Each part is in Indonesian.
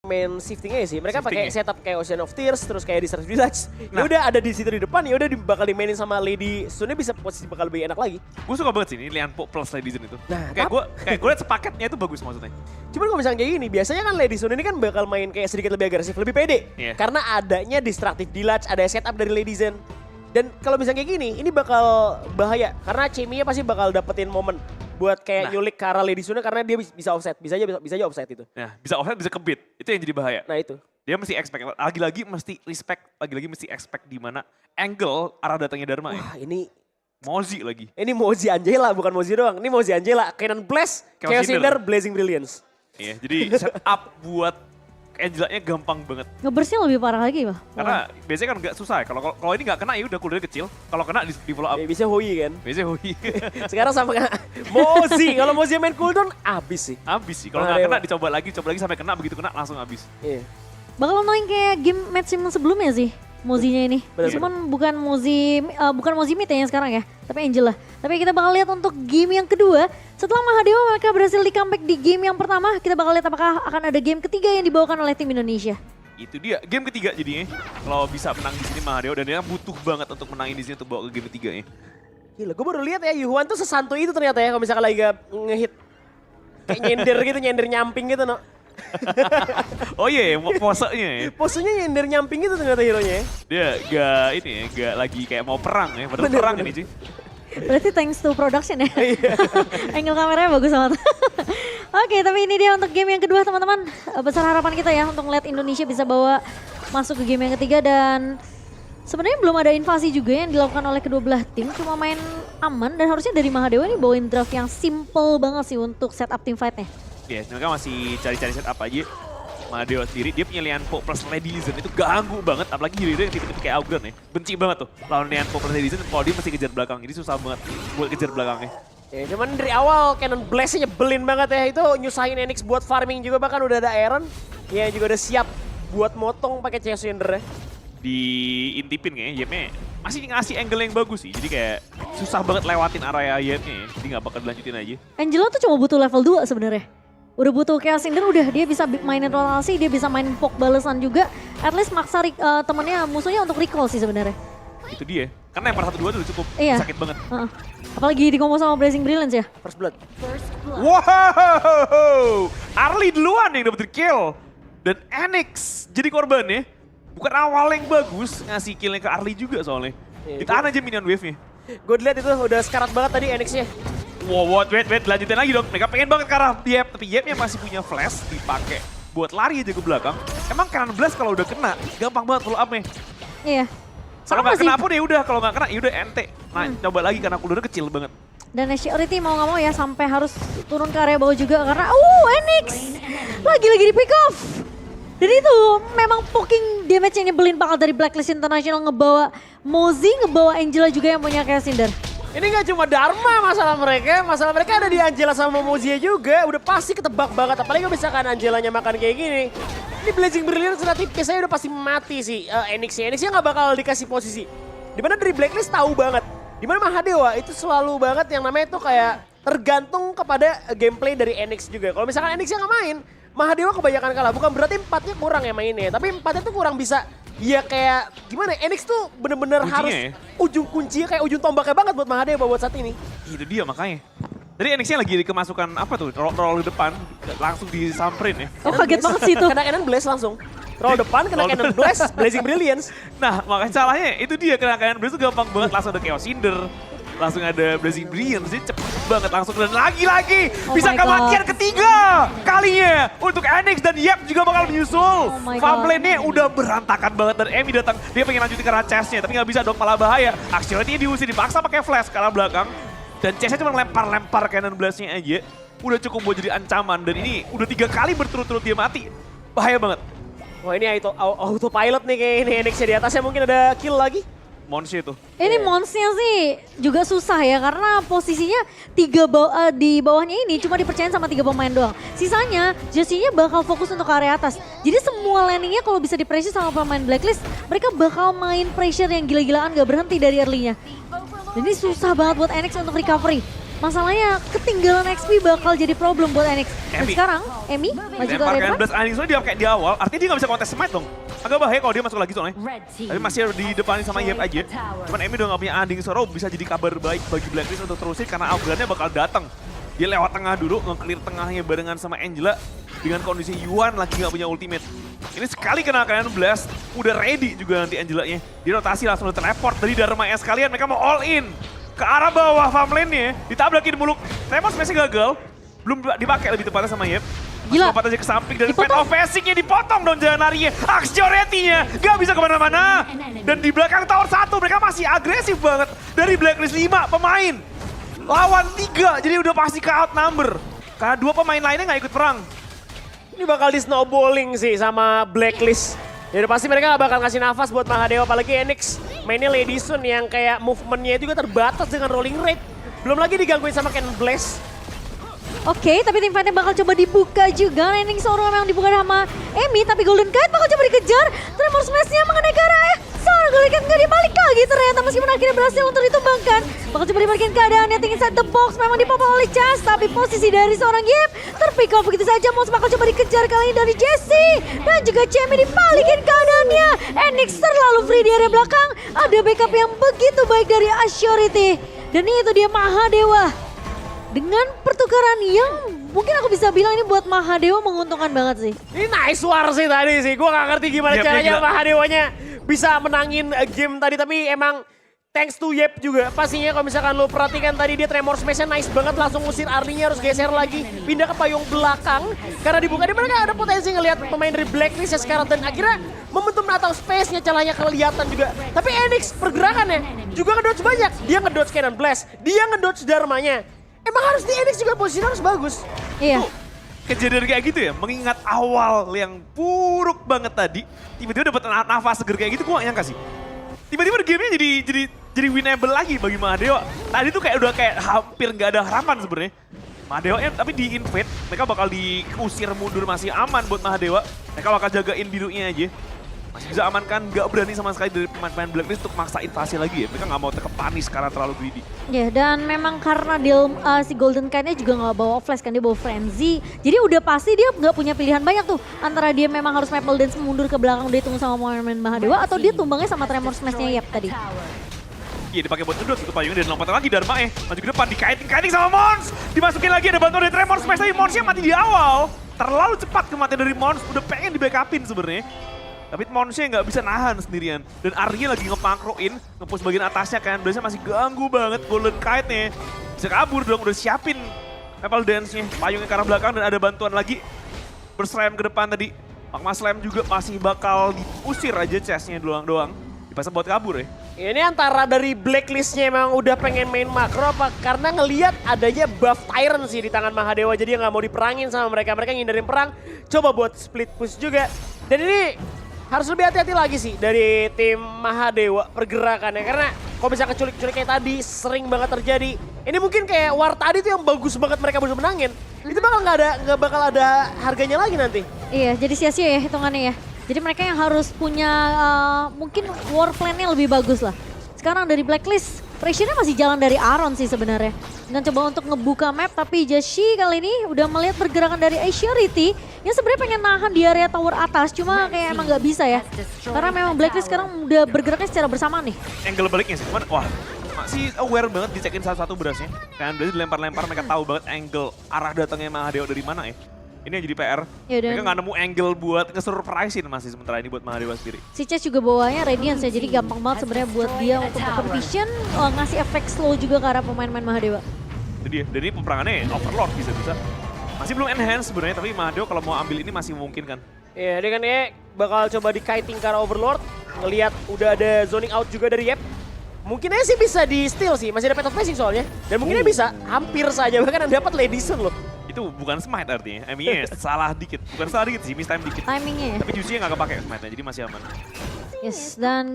main shiftingnya sih. Mereka pakai setup kayak Ocean of Tears, terus kayak Destructive Village. Ya udah ada di situ di depan, ya udah bakal dimainin sama Lady Sun bisa posisi bakal lebih enak lagi. Gue suka banget sih ini Lianpo plus Lady Sun itu. Nah, kayak gue liat sepaketnya itu bagus maksudnya. Cuman kalau misalnya kayak gini, biasanya kan Lady Sun ini kan bakal main kayak sedikit lebih agresif, lebih pede. Karena adanya Destructive Village, ada setup dari Lady Zen. Dan kalau misalnya kayak gini, ini bakal bahaya. Karena Chemi-nya pasti bakal dapetin momen buat kayak nyulik ke arah Lady Sun karena dia bisa offset. Bisa aja offset itu. Nah, bisa offset, bisa kebit. Itu yang jadi bahaya. Nah itu. Dia mesti expect, lagi-lagi mesti respect, lagi-lagi mesti expect di mana angle arah datangnya Dharma ya. Wah ini Mozi lagi. Ini Mozi Angela, bukan Mozi doang. Ini Mozi Angela, Cannon Blast, Chaos Cinder, Blazing Brilliance. Iya, jadi setup buat Angela-nya gampang banget. Ngebersnya lebih parah lagi, Pak. Karena biasanya kan nggak susah ya. Kalau ini nggak kena ya udah cooldownnya kecil. Kalau kena di follow up. Ya, bisa Hoi kan. Biasanya Hoi. Sekarang sama Mozi. Kalau Mozi main cooldown, abis sih. Abis sih. Kalau nggak kena dicoba lagi sampai kena. Begitu kena langsung abis. Iya. Bakal annoying kayak game match yang sebelumnya sih. Mozinya ini. Cuman bukan Mozi mid ya yang sekarang ya. Tapi Angela. Tapi kita bakal lihat untuk game yang kedua. Setelah Mahadewa mereka berhasil di comeback di game yang pertama. Kita bakal lihat apakah akan ada game ketiga yang dibawakan oleh tim Indonesia. Itu dia game ketiga jadinya. Kalau bisa menang di sini Mahadewa dan dia butuh banget untuk menangin di sini untuk bawa ke game ketiga ya. Gila, gue baru lihat ya Yuhuan tuh sesantuy itu ternyata ya kalau misalkan lagi ngehit. Kayak nyender nyamping gitu no. Oh iya, posenya ya. Posenya nyender nyamping gitu ternyata hero-nya ya. Dia gak lagi kayak mau perang ya, padahal perang ini sih. Berarti thanks to production ya. Angle kameranya bagus banget. Oke, tapi ini dia untuk game yang kedua teman-teman. Besar harapan kita ya untuk ngeliat Indonesia bisa bawa masuk ke game yang ketiga dan sebenarnya belum ada invasi juga yang dilakukan oleh kedua belah tim. Cuma main aman dan harusnya dari Mahadewa ini bawain draft yang simple banget sih untuk setup team fight-nya. Ya, mereka masih cari-cari setup aja. Mahadewa sendiri, dia punya Lianpo plus Lady Zen itu ganggu banget. Apalagi hero yang tipe-tipe kayak Augron ya. Benci banget tuh lawan Lianpo plus Lady Zen kalau dia mesti kejar belakang. Jadi susah banget buat kejar belakangnya. Ya cuman dari awal Cannon Blast-nya nyebelin banget ya. Itu nyusahin Enix buat farming juga, bahkan udah ada Aaron. Ya juga udah siap buat motong pakai Chaos Cinder ya. Diintipin kayaknya Yepnya masih ngasih angle yang bagus sih. Jadi kayak susah banget lewatin area Yepnya ya. Jadi gak bakal dilanjutin aja. Angela tuh cuma butuh level 2 sebenarnya. Udah butuh Chaos Cinder, udah dia bisa mainin rotasi, dia bisa mainin poke balesan juga. At least maksa temennya, musuhnya untuk recall sih sebenarnya. Itu dia. Karena yang per 1-2 tuh cukup sakit banget. Apalagi di combo sama Blazing Brilliance ya. First Blood. Wow! Arli duluan yang dapetin kill. Dan Enix jadi korban ya. Bukan awal yang bagus, ngasih killnya ke Arli juga soalnya. Ditahan aja minion wave-nya. Gue lihat itu udah sekarat banget tadi Enix-nya. Wow, wait, lanjutin lagi dong. Mereka pengen banget ke arah Yep, tapi Yep-nya masih punya flash dipakai buat lari aja ke belakang. Emang Cannon Blast kalau udah kena, gampang banget follow up-nya. Iya. Kalau nggak kena pun ya udah, kalau nggak kena ya udah ente. Nah, coba lagi karena cooldownnya kecil banget. Dan Surety mau nggak mau ya sampai harus turun ke area bawah juga karena Enix lagi-lagi di pick off. Dan itu memang poking damage yang nyebelin banget dari Blacklist International ngebawa Mozi, ngebawa Angela juga yang punya Chaos Cinder. Ini gak cuma Dharma masalah mereka ada di Angela sama Mozia juga. Udah pasti ketebak banget, apalagi kalau misalkan Angelanya makan kayak gini. Ini Blazing Brilliance sudah tipis saya udah pasti mati sih Enixnya. Enixnya gak bakal dikasih posisi. Dimana dari Blacklist tahu banget. Dimana Mahadewa itu selalu banget yang namanya itu kayak tergantung kepada gameplay dari Enix juga. Kalau misalkan Enixnya gak main, Mahadewa kebanyakan kalah. Bukan berarti empatnya kurang ya mainnya, tapi empatnya tuh kurang bisa. Ya kayak gimana ya, Enix tuh bener-bener harus ujung kuncinya kayak ujung tombaknya banget buat Mahadewa buat saat ini. Itu dia makanya. Tadi Enixnya lagi kemasukan apa tuh, roll di depan, langsung disamperin ya. Oh kaget banget sih itu. Kena Cannon Blast langsung. Roll depan, kena Cannon Blast, Blazing Brilliance. Nah makanya salahnya itu dia, kena Cannon Blast itu gampang banget, langsung ada Chaos Cinder. Langsung ada Blazing Brilliance, jadi cepet banget langsung. Dan lagi-lagi bisa kematian ketiga kalinya untuk Enix dan Yep juga bakal menyusul. Farmlane-nya udah berantakan banget dan Emi datang, dia pengen lanjutin ke arah chest-nya tapi nggak bisa dong, malah bahaya. Actually diusir, dipaksa pakai flash ke arah belakang. Dan chest-nya cuma lempar-lempar Cannon Blast-nya aja. Udah cukup buat jadi ancaman dan ini udah 3 kali berturut-turut dia mati. Bahaya banget. Wah ini autopilot nih kayak ini Enix-nya, di atasnya mungkin ada kill lagi. Monsnya tuh. Ini Monsnya sih juga susah ya karena posisinya di bawahnya ini cuma dipercayain sama 3 pemain doang. Sisanya Jessie-nya bakal fokus untuk ke area atas. Jadi semua landingnya kalau bisa di-pressure sama pemain Blacklist, mereka bakal main pressure yang gila-gilaan gak berhenti dari early-nya. Dan ini susah banget buat Enix untuk recovery. Masalahnya ketinggalan XP bakal jadi problem buat Enix. Dan Emi. sekarang Emi maju ke Lempar area kanan depan. blast anjing soalnya dia kayak di awal, artinya dia gak bisa kontes smite dong. Agak bahaya kalau dia masuk lagi soalnya. Tapi masih di depanin sama Yep aja. Cuman Emi udah gak punya Anding Sorrow, bisa jadi kabar baik bagi Blacklist untuk terusin karena Augrane bakal datang. Dia lewat tengah dulu, nge-clear tengahnya barengan sama Angela. Dengan kondisi Yuan lagi gak punya ultimate. Ini sekali kena kanan blast, udah ready juga nanti Angelanya. Dia rotasi langsung teleport dari Dharma S kalian, mereka mau all in. Ke arah bawah farm lane-nya, ditabrakin muluk. Tremor masih gagal, belum dipakai lebih tepatnya sama Yep. Gila. Lompat aja ke samping dan Dipotong. Fate of Basic-nya dipotong dong jalan larinya. Axioreti-nya gak bisa kemana-mana. Dan di belakang tower 1 mereka masih agresif banget. Dari Blacklist 5 pemain. Lawan 3, jadi udah pasti ke outnumber. Karena 2 pemain lainnya gak ikut perang. Ini bakal di snowballing sih sama Blacklist. Ya udah pasti mereka gak bakal ngasih nafas buat Mahadewa, apalagi Enix mainnya Lady Sun yang kayak movementnya juga terbatas dengan rolling rate. Belum lagi digangguin sama Cannon Blast. Oke, tapi tim fight-nya bakal coba dibuka juga. Landing Sorrow memang dibuka sama Emi, tapi Golden Kite bakal coba dikejar. Tremor Smash-nya mengenai ke arah Sorrow. Golden Kite nggak dibalik lagi ternyata meskipun akhirnya berhasil untuk ditumbangkan. Bakal coba dibalikin keadaannya, inside the box memang dipopol oleh Chas, tapi posisi dari seorang Yip terpick off begitu saja. Mons bakal coba dikejar kali ini dari Jesse. Dan juga Cemi dibalikin keadaannya. Enix terlalu free di area belakang. Ada backup yang begitu baik dari Asurity. Dan itu dia Mahadewa. Dengan pertukaran yang mungkin aku bisa bilang ini buat Mahadewa menguntungkan banget sih. Ini nice war sih tadi sih. Gue gak ngerti gimana Yep, caranya gila. Mahadewanya bisa menangin game tadi. Tapi emang thanks to Yep juga. Pastinya kalau misalkan lo perhatikan tadi dia Tremor Smash-nya nice banget. Langsung usir Arlinya harus geser lagi. Pindah ke payung belakang. Karena dibuka di mereka ada potensi ngelihat pemain dari Blacklist ya sekarang. Dan akhirnya momentum atau space-nya celahnya kelihatan juga. Tapi Enix pergerakannya juga ngedodge banyak. Dia ngedodge Cannon Blast. Dia ngedodge Dharmanya. Emang harus di Enix juga posisinya harus bagus. Iya. Kejadian kayak gitu ya, mengingat awal yang buruk banget tadi, tiba-tiba dapat nafas seger kayak gitu, gue gak nyangka sih. Tiba-tiba gamenya jadi winnable lagi bagi Mahadewa. Tadi tuh kayak udah kayak hampir nggak ada harapan sebenarnya. Mahadewa tapi di invade, mereka bakal diusir mundur masih aman buat Mahadewa. Mereka bakal jagain birunya aja. Masih bisa amankan, nggak berani sama sekali dari pemain-pemain Blacklist untuk maksa invasi lagi ya. Mereka nggak mau terkepanis karena terlalu greedy. Ya, dan memang karena si Golden Kite-nya juga nggak bawa flash kan, dia bawa frenzy. Jadi udah pasti dia nggak punya pilihan banyak tuh. Antara dia memang harus Maple Dance mundur ke belakang, dia tunggu sama pemain Mahadewa, atau dia tumbangnya sama Tremor Smash-nya Yep tadi. Iya dipakai buat ngedot itu payungnya dan lompat lagi Dharma maju ke depan dikaiting sama Mons. Dimasukin lagi ada bantuan dari Tremor Smash tapi Monsnya mati di awal. Terlalu cepat kematian dari Mons, udah pengen di backupin sebenarnya. Tapi Monsnya nggak bisa nahan sendirian. Dan Arya lagi ngepankroin, nge-push bagian atasnya kan. Biasanya masih ganggu banget Golden Kite-nya. Bisa kabur dong, udah siapin Maple Dance-nya. Payungnya ke arah belakang dan ada bantuan lagi. Berslam ke depan tadi. Magma Slam juga masih bakal diusir aja chest-nya doang. Dipasang buat kabur ya. Ini antara dari Blacklist-nya emang udah pengen main makro apa karena ngelihat adanya buff Tyrant sih di tangan Mahadewa. Jadi nggak mau diperangin sama mereka. Mereka ngindarin perang, coba buat split push juga. Dan ini harus lebih hati-hati lagi sih dari tim Mahadewa pergerakannya. Karena kalau bisa keculik-culik kayak tadi sering banget terjadi. Ini mungkin kayak war tadi tuh yang bagus banget mereka bisa menangin. Itu bakal nggak bakal ada harganya lagi nanti. Iya, jadi sia-sia ya hitungannya ya. Jadi mereka yang harus punya mungkin war plan-nya lebih bagus lah. Sekarang dari Blacklist, pressure-nya masih jalan dari Aaron sih sebenarnya. Dan coba untuk ngebuka map, tapi Jashi kali ini udah melihat pergerakan dari Asurity yang sebenarnya pengen nahan di area tower atas, cuma kayak emang nggak bisa ya. Karena memang Blacklist sekarang udah bergeraknya secara bersamaan nih. Angle baliknya sih, cuman wah masih aware banget dicekin satu-satu berasnya. Kan berarti dilempar-lempar mereka tahu banget angle arah datangnya Mahadewa dari mana ya. Ini yang jadi PR. Ya, dan Mereka nggak nemu angle buat nge-surprisein masih sementara ini buat Mahadewa sendiri. si Chess juga bawanya Radiance ya, jadi gampang banget sebenarnya buat dia untuk open vision, ngasih efek slow juga ke arah pemain-pemain Mahadewa. Itu dia. Dan ini peperangannya Overlord bisa-bisa. Masih belum enhance sebenarnya, tapi Mahadewa kalau mau ambil ini masih memungkinkan. Iya, dia kan ya bakal coba di-kiting ke arah Overlord. Ngelihat udah ada zoning out juga dari Yep. Mungkin aja sih bisa di steal sih, masih ada Path of Passing soalnya. Dan mungkinnya bisa, hampir saja, bahkan dapat Lady Sun loh. Itu bukan smite artinya, MIS salah dikit. Bukan salah dikit sih, miss time dikit. Timingnya ya. Tapi juicy-nya nggak kepake smite-nya, jadi masih aman. Yes, dan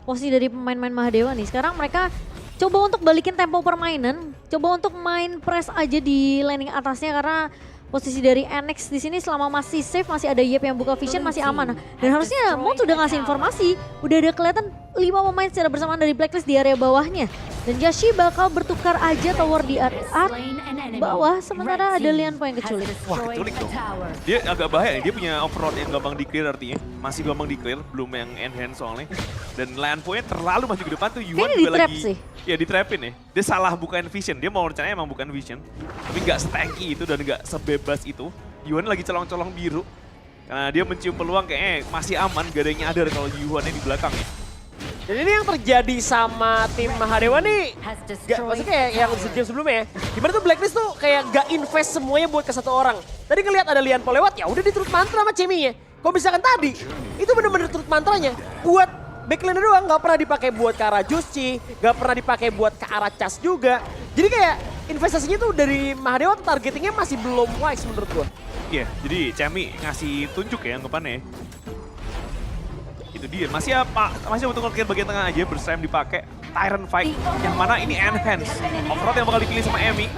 posisi dari pemain-pemain Mahadewa nih, sekarang mereka coba untuk balikin tempo permainan, coba untuk main press aja di laning atasnya karena posisi dari Enix di sini selama masih safe, masih ada Yep yang buka vision masih aman. Dan harusnya Mon sudah ngasih informasi, udah ada kelihatan 5 pemain secara bersamaan dari Blacklist di area bawahnya. Dan Yashi bakal bertukar aja tower di bawah, sementara ada Lianpo yang keculik. Wah, keculik dong. Dia agak bahaya, dia punya overload yang gampang di-clear artinya. Masih gampang di-clear, belum yang enhance soalnya. Dan Lianpo-nya terlalu maju ke depan tuh, Yuan Kayaknya juga di-trap lagi... sih. Ya, di-trapin ya. Dia salah bukain vision, dia mau rencananya emang bukan vision. Tapi nggak se-tanky itu dan nggak sebebas itu. Yuan lagi colong-colong biru. Karena dia mencium peluang kayaknya masih aman, gak ada yang nyadar kalau Yuan-nya di belakangnya. Dan ini yang terjadi sama tim Mahadewa nih, maksudnya kayak yang game sebelumnya ya. Gimana tuh Blacklist tuh kayak gak invest semuanya buat ke satu orang. Tadi ngelihat ada Lianpo lewat, ya udah di-truth mantra sama Chemi-nya. Kalau misalkan tadi, itu bener-bener truth mantranya buat backline doang, gak pernah dipakai buat ke arah Jusci, gak pernah dipakai buat ke arah Chas juga. Jadi kayak investasinya tuh dari Mahadewa tuh targetingnya masih belum wise menurut gua. Iya, jadi Chemi ngasih tunjuk ya anggapannya. Itu dia, masih untuk nge-clear bagian tengah aja, Berserm dipakai, Tyrant Fight, yang mana ini enhance. Overload yang bakal dipilih sama Emi.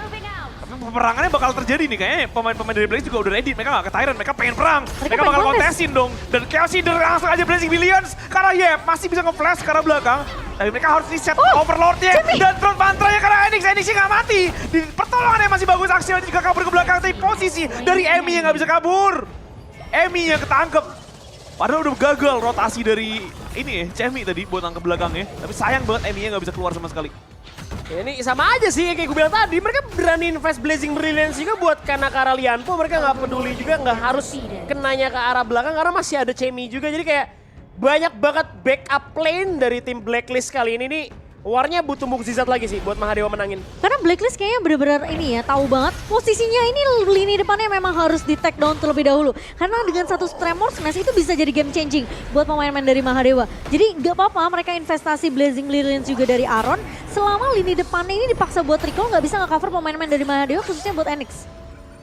Tapi peperangannya bakal terjadi nih, kayaknya pemain-pemain dari Blaze juga udah ready, mereka gak ke Tyrant, mereka pengen perang. Mereka bakal kontesin dong, dan Chaos Cinder langsung aja Blazing Billions, karena ya masih bisa nge-flash ke arah belakang. Tapi mereka harus reset Overlord-nya, dan Truth Mantra-nya karena Enix gak mati. Di pertolongannya masih bagus, Axiom juga kabur ke belakang, tapi posisi dari Emi yang gak bisa kabur. Emi yang ketangkep. Padahal udah gagal rotasi dari ini ya, Chemi tadi buat angkat belakangnya. Tapi sayang banget Emi-nya gak bisa keluar sama sekali. Ya ini sama aja sih kayak gue bilang tadi, mereka berani invest Blazing Brilliance juga buat kena ke arah Lianpo. Mereka gak peduli juga, gak harus kenanya ke arah belakang karena masih ada Chemi juga. Jadi kayak banyak banget backup lane dari tim Blacklist kali ini nih. Warnya butuh mukjizat lagi sih buat Mahadewa menangin. Karena Blacklist kayaknya bener-bener ini ya, tahu banget posisinya ini lini depannya memang harus di take down terlebih dahulu. Karena dengan satu Tremor Smash itu bisa jadi game changing buat pemain-pemain dari Mahadewa. Jadi gak apa-apa mereka investasi Blazing Brilliance juga dari Aron. Selama lini depannya ini dipaksa buat recall, gak bisa nge-cover pemain-pemain dari Mahadewa khususnya buat Enix.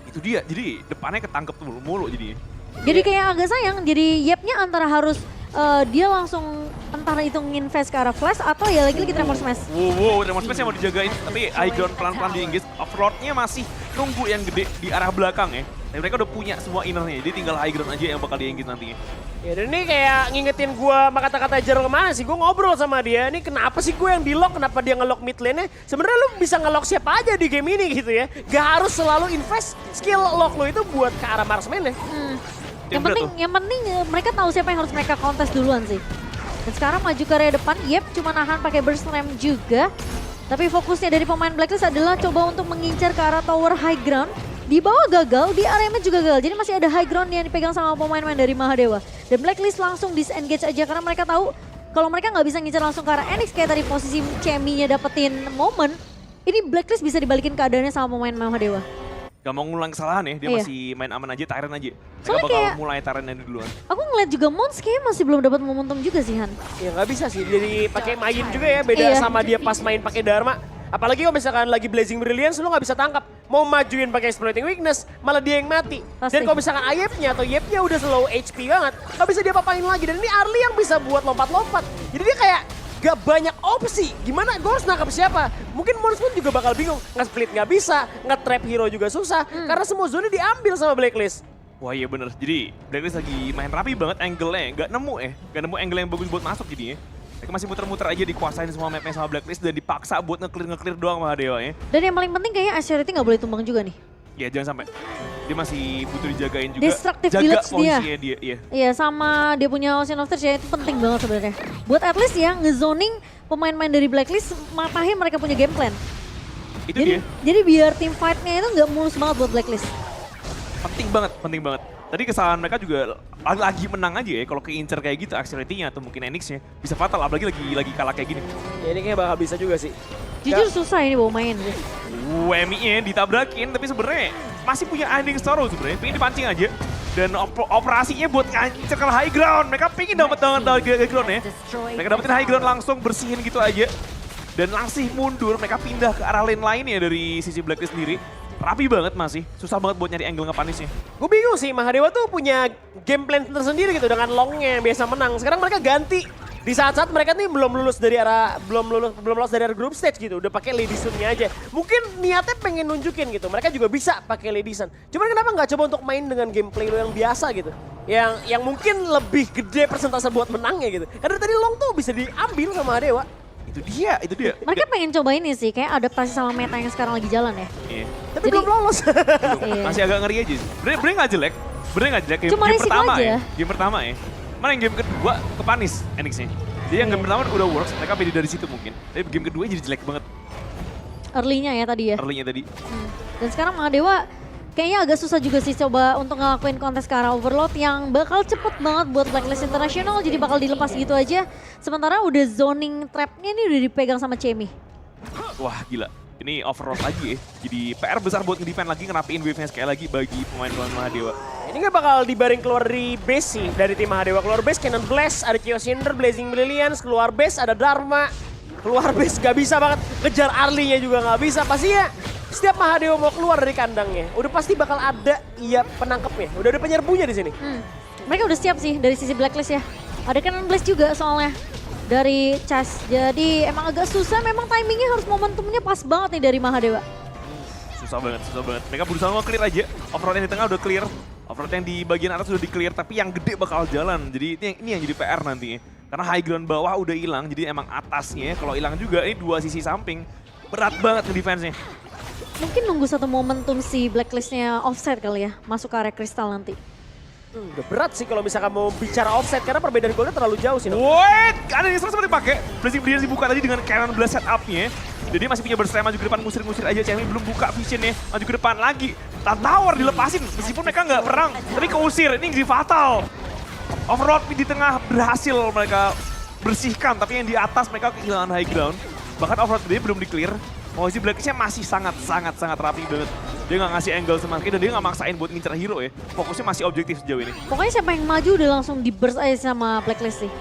Itu dia, jadi depannya ketangkep mulu jadinya. Jadi kayak agak sayang, jadi Yepnya antara harus dia langsung entah itu nginvest ke arah flash atau ya lagi-lagi Tremor Smash. Wow, Tremor Smash yang mau dijagain, tapi high ground pelan-pelan di-engage. Overlord-nya masih nunggu yang gede di arah belakang ya. Dan mereka udah punya semua innernya, jadi tinggal high ground aja yang bakal di-engage nantinya. Ya dan ini kayak ngingetin gue sama kata-kata Jerome kemana sih, gue ngobrol sama dia, ini kenapa sih gue yang di-lock, kenapa dia nge-lock mid lane-nya. Sebenarnya lu bisa nge-lock siapa aja di game ini gitu ya. Gak harus selalu invest skill lock lu itu buat ke arah marksman ya. Yang penting mereka tahu siapa yang harus mereka kontes duluan sih. Dan sekarang maju ke area depan, Yep cuma nahan pakai burst ram juga. Tapi fokusnya dari pemain Blacklist adalah coba untuk mengincar ke arah tower high ground. Di bawah gagal, di area mid juga gagal. Jadi masih ada high ground yang dipegang sama pemain-pemain dari Mahadewa. Dan Blacklist langsung disengage aja karena mereka tahu kalau mereka nggak bisa ngincar langsung ke arah Enix kayak tadi posisi Chemi-nya dapetin momen. Ini Blacklist bisa dibalikin keadaannya sama pemain Mahadewa. Gak mau ngulang kesalahan ya, dia Iya. masih main aman aja, Tyrant aja. Mereka Soalnya bakal kayak- mulai Tyrant-nya duluan. Aku ngeliat juga Mons kayaknya masih belum dapat momentum juga sih Han. Ya nggak bisa sih, jadi pakai main juga ya, beda Iya. sama dia pas main pakai Dharma. Apalagi kalau misalkan lagi Blazing Brilliance, lu nggak bisa tangkap. Mau majuin pakai Exploiting Weakness, malah dia yang mati. Pasti. Dan kalau misalkan Ayep-nya atau Yep-nya udah slow HP banget, nggak bisa dia apa-apain lagi. Dan ini Arli yang bisa buat lompat-lompat. Jadi dia kayak gak banyak opsi. Gimana gue harus nangkap siapa? Mungkin Mons pun juga bakal bingung. Nge-split nggak bisa, nge-trap hero juga susah. Karena semua zona diambil sama Blacklist. Wah iya bener, jadi Blacklist lagi main rapi banget angle-nya, gak nemu angle yang bagus buat masuk jadinya. Mereka masih muter-muter aja dikuasain semua mapnya sama Blacklist dan dipaksa buat nge-clear doang sama Dewa ya. Dan yang paling penting kayaknya Asherity nggak boleh tumbang juga nih. Ya jangan sampai, dia masih butuh dijagain juga, Destructive jaga village posisinya dia. Iya. Iya sama dia punya Ocean of Thirst ya itu penting banget sebenarnya. Buat at least ya ngezoning pemain-pemain dari Blacklist matahin mereka punya game plan. Itu Jadi, dia, jadi biar team fight-nya itu nggak mulus banget buat Blacklist. penting banget. Tadi kesalahan mereka juga lagi menang aja ya, kalau keincer kayak gitu Accelerity-nya atau mungkin Enix-nya bisa fatal, apalagi lagi kalah kayak gini. Ya ini kayak bakal bisa juga sih. Jujur susah ini bawa main sih. WMI-nya ditabrakin, tapi sebenarnya masih punya ending sorrow sebenarnya, pengen dipancing aja. Dan operasinya buat ngancer ke high ground, mereka pengen dapat high ground ya. Mereka dapetin high ground langsung bersihin gitu aja. Dan langsung mundur, mereka pindah ke arah lane lainnya dari sisi Blacklist sendiri. Rapi banget masih, susah banget buat nyari angle ngepanisnya. Gue bingung sih, Mahadewa tuh punya game plan tersendiri gitu dengan longnya yang biasa menang. Sekarang mereka ganti di saat-saat mereka nih belum lolos dari arah group stage gitu, udah pakai Lady Sun-nya aja. Mungkin niatnya pengen nunjukin gitu, mereka juga bisa pakai Lady Sun. Cuman kenapa nggak coba untuk main dengan gameplay lo yang biasa gitu? Yang mungkin lebih gede persentase buat menangnya gitu. Karena tadi long tuh bisa diambil sama Mahadewa. Itu dia, itu dia. Mereka pengen coba ini sih, kayak adaptasi sama meta yang sekarang lagi jalan ya. Iya. Tapi Jadi- belum lolos. Iya. Masih agak ngeri aja sih. Bener nggak jelek. Bener nggak jelek. Cuma Game risiko pertama aja. ya. Game pertama ya. Mana yang game kedua kepanis Enix-nya. Jadi yang game Iya. pertama udah works, mereka pede dari situ mungkin. Tapi game kedua jadi jelek banget Early-nya ya tadi ya. early-nya tadi. Dan sekarang Mahadewa kayaknya agak susah juga sih coba untuk ngelakuin kontes ke arah Overload yang bakal cepet banget buat Blacklist International, jadi bakal dilepas gitu aja. Sementara udah zoning trapnya nih udah dipegang sama Cemi. Wah gila. Ini overload lagi ya. Jadi PR besar buat nge-defend lagi, ngerapiin wave-nya sekali lagi bagi pemain-pemain Mahadewa. Ini nggak bakal dibaring keluar dari base sih, dari tim Mahadewa. Keluar base Cannon Blast, ada Kyosinder, Blazing Brilliance, keluar base ada Dharma. Keluar base gak bisa banget, kejar Arlie-nya juga gak bisa. Pasti ya setiap Mahadewa mau keluar dari kandangnya, udah pasti bakal ada penangkepnya. Udah ada penyerbunya di sini. Mereka udah siap sih dari sisi Blacklist ya. Ada Cannon Blast juga soalnya dari Chas. Jadi emang agak susah, memang timingnya harus momentumnya pas banget nih dari Mahadewa. Susah banget, susah banget. Mereka berusaha nge-clear aja. Overload yang di tengah udah clear. Overload yang di bagian atas udah di-clear, tapi yang gede bakal jalan. Jadi ini yang jadi PR nantinya. Karena high ground bawah udah hilang, jadi emang atasnya kalau hilang juga, ini dua sisi samping. Berat banget nge-defense-nya. Mungkin nunggu satu momentum si Blacklist-nya offset kali ya, masuk ke area kristal nanti. Udah berat sih kalau misalkan mau bicara offset, karena perbedaan golnya terlalu jauh sih. Wait, ada yang sempat dipakai. Blazing Brilliance dibuka tadi dengan Cannon Blast setup-nya. Jadi masih punya berserah maju ke depan, ngusir-ngusir aja. Cemi belum buka vision-nya, maju ke depan lagi. Tower dilepasin, meskipun mereka nggak perang. Tapi keusir, ini jadi fatal. Overload di tengah berhasil mereka bersihkan, tapi yang di atas mereka kehilangan high ground. Bahkan Overload dia belum di-clear. Posisi Blacklist-nya masih sangat rapi banget. Dia nggak ngasih angle sama sekali dan dia nggak maksain buat ngincer hero ya. Fokusnya masih objektif sejauh ini. Pokoknya siapa yang maju udah langsung di burst aja sama Blacklist sih.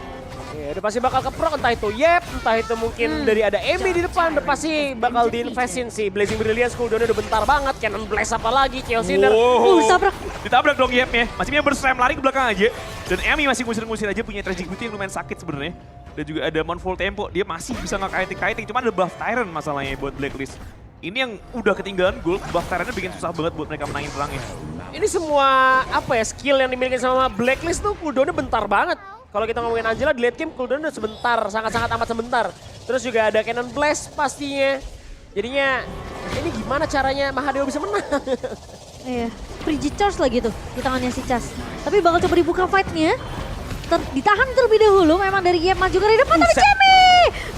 Ya, udah pasti bakal keprok, entah itu Yep, entah itu mungkin dari ada Emi di depan, udah pasti bakal diinvestin sih. Blazing Brilliance cooldown-nya udah bentar banget, Cannon Blast apa lagi, Kyosinder. Ditabrak. Ditabrak dong Yep-nya. Masih punya berserah lari ke belakang aja. Dan Emi masih ngusir-ngusir aja, punya tragic beauty yang lumayan sakit sebenarnya. Dan juga ada Mournful Tempo, dia masih bisa nge-kiting-kiting. Cuma ada buff Tyrant masalahnya buat Blacklist. Ini yang udah ketinggalan gold, buff Tyrant-nya bikin susah banget buat mereka menangin perangnya. Ini semua apa ya, skill yang dimiliki sama Blacklist tuh cooldown-nya bentar banget. Kalau kita ngomongin Angela di late game cooldown udah sebentar, sangat-sangat amat sebentar. Terus juga ada Cannon Blast pastinya. Jadinya ini gimana caranya Mahadewa bisa menang? Iya, free charge lagi tuh di tangannya si Chas. Tapi bakal coba dibuka fight-nya. Ditahan terlebih dahulu, memang dari Yep maju ke depan, tapi Cemi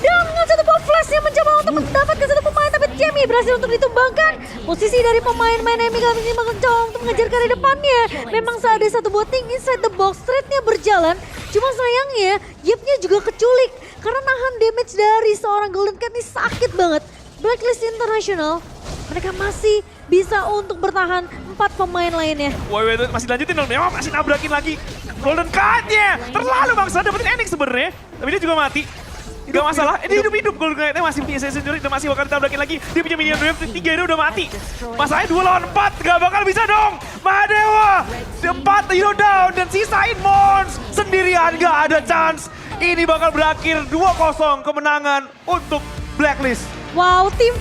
dengan satu bomb flash yang mencoba untuk mendapatkan satu pemain, tapi Cemi berhasil untuk ditumbangkan. Posisi dari pemain-pemain Enemy kali ini mencoba untuk mengejar ke arah depannya. Memang ada satu boting inside the box, thread-nya berjalan. Cuma sayangnya Yep-nya juga keculik karena nahan damage dari seorang Golden Cat ini sakit banget. Blacklist International, mereka masih bisa untuk bertahan 4 pemain lainnya. Woi, masih lanjutin dong, memang masih nabrakin lagi. Golden Card-nya terlalu maksa dapetin Enix sebenarnya. Tapi dia juga mati. Gak masalah, ini hidup-hidup Golden Card-nya masih punya Century dan masih bakal ditabrakin lagi. Dia punya minion wave, 3 ini udah mati. Masalahnya 2 lawan 4, gak bakal bisa dong. Mahadewa, 4 hero down dan sisain Mons. Sendirian gak ada chance. Ini bakal berakhir 2-0 kemenangan untuk Blacklist. Wow, tim